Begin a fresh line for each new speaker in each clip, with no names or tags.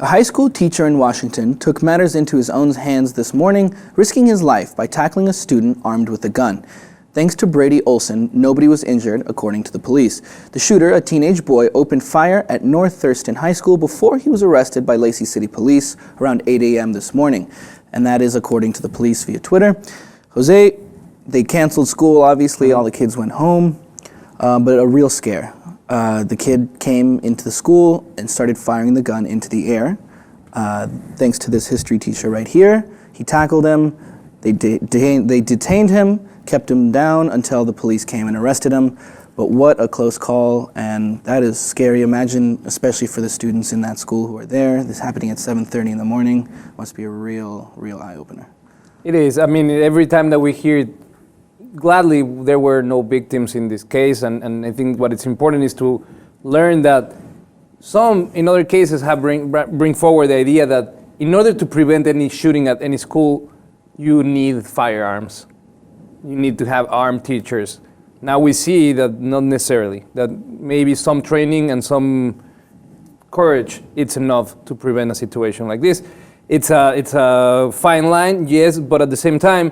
A high school teacher in Washington took matters into his own hands this morning, risking his life by tackling a student armed with a gun. Thanks to Brady Olson, nobody was injured, according to the police. The shooter, a teenage boy, opened fire at North Thurston High School before he was arrested by Lacey City Police around 8 a.m. this morning. And that is according to the police via Twitter. Jose, they canceled school, obviously, all the kids went home, but a real scare. The kid came into the school and started firing the gun into the air. Thanks to this history teacher right here, he tackled him. They detained him, kept him down until the police came and arrested him. But what a close call, and that is scary. Imagine, especially for the students in that school who are there, this happening at 7:30 in the morning must be a real eye-opener.
It is. I mean, every time that we hear it, gladly there were no victims in this case, and I think what is important is to learn that some, in other cases, have bring forward the idea that in order to prevent any shooting at any school, you need firearms. You need to have armed teachers. Now we see that not necessarily, that maybe some training and some courage, it's enough to prevent a situation like this. It's a fine line, yes, but at the same time,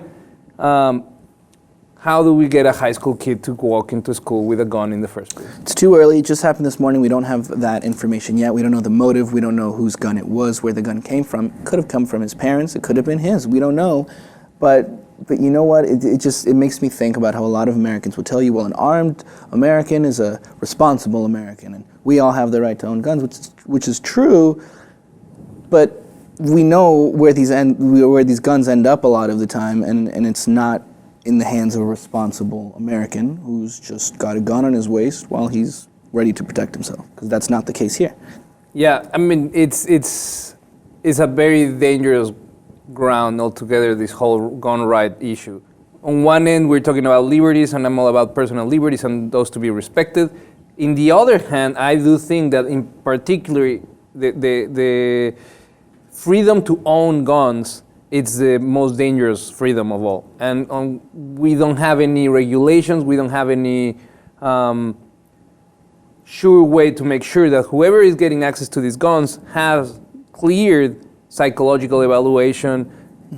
how do we get a high school kid to walk into school with a gun in the first place?
It's too early. It just happened this morning. We don't have that information yet. We don't know the motive. We don't know whose gun it was, where the gun came from. It could have come from his parents. It could have been his. We don't know. But you know what? It makes me think about how a lot of Americans would tell you, well, an armed American is a responsible American, and we all have the right to own guns, which is true. But we know where these guns end up a lot of the time, and it's not in the hands of a responsible American who's just got a gun on his waist while he's ready to protect himself, because that's not the case here.
Yeah, I mean, it's a very dangerous ground altogether, this whole gun right issue. On one end, we're talking about liberties, and I'm all about personal liberties and those to be respected. In the other hand, I do think that in particular, the freedom to own guns, it's the most dangerous freedom of all. And we don't have any regulations, we don't have any sure way to make sure that whoever is getting access to these guns has cleared psychological evaluation,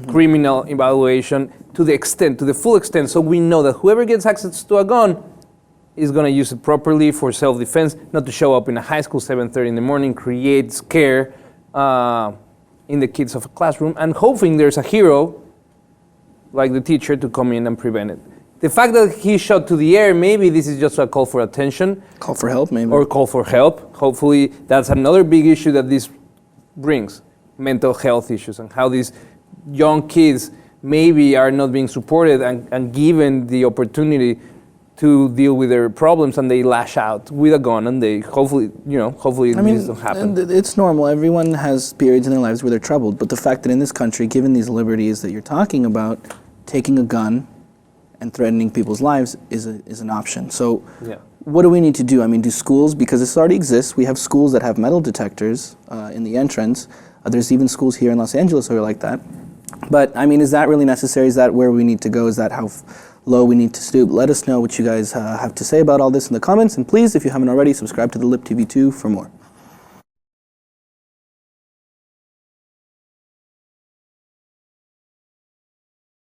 criminal evaluation, to the full extent, so we know that whoever gets access to a gun is gonna use it properly for self-defense, not to show up in a high school 7:30 in the morning, create scare in the kids of a classroom, and hoping there's a hero, like the teacher, to come in and prevent it. The fact that he shot to the air, maybe this is just a call for attention.
Call for help, maybe.
Or call for help. Hopefully, that's another big issue that this brings, mental health issues, and how these young kids maybe are not being supported and given the opportunity to deal with their problems, and they lash out with a gun, and they hopefully this doesn't happen.
It's normal. Everyone has periods in their lives where they're troubled, but the fact that in this country, given these liberties that you're talking about, taking a gun and threatening people's lives is an option. So what do we need to do? I mean, do schools, because this already exists, we have schools that have metal detectors in the entrance. There's even schools here in Los Angeles who are like that. But I mean, is that really necessary? Is that where we need to go? Is that how low we need to stoop? Let us know what you guys have to say about all this in the comments. And please, if you haven't already, subscribe to the Lip TV 2 for more.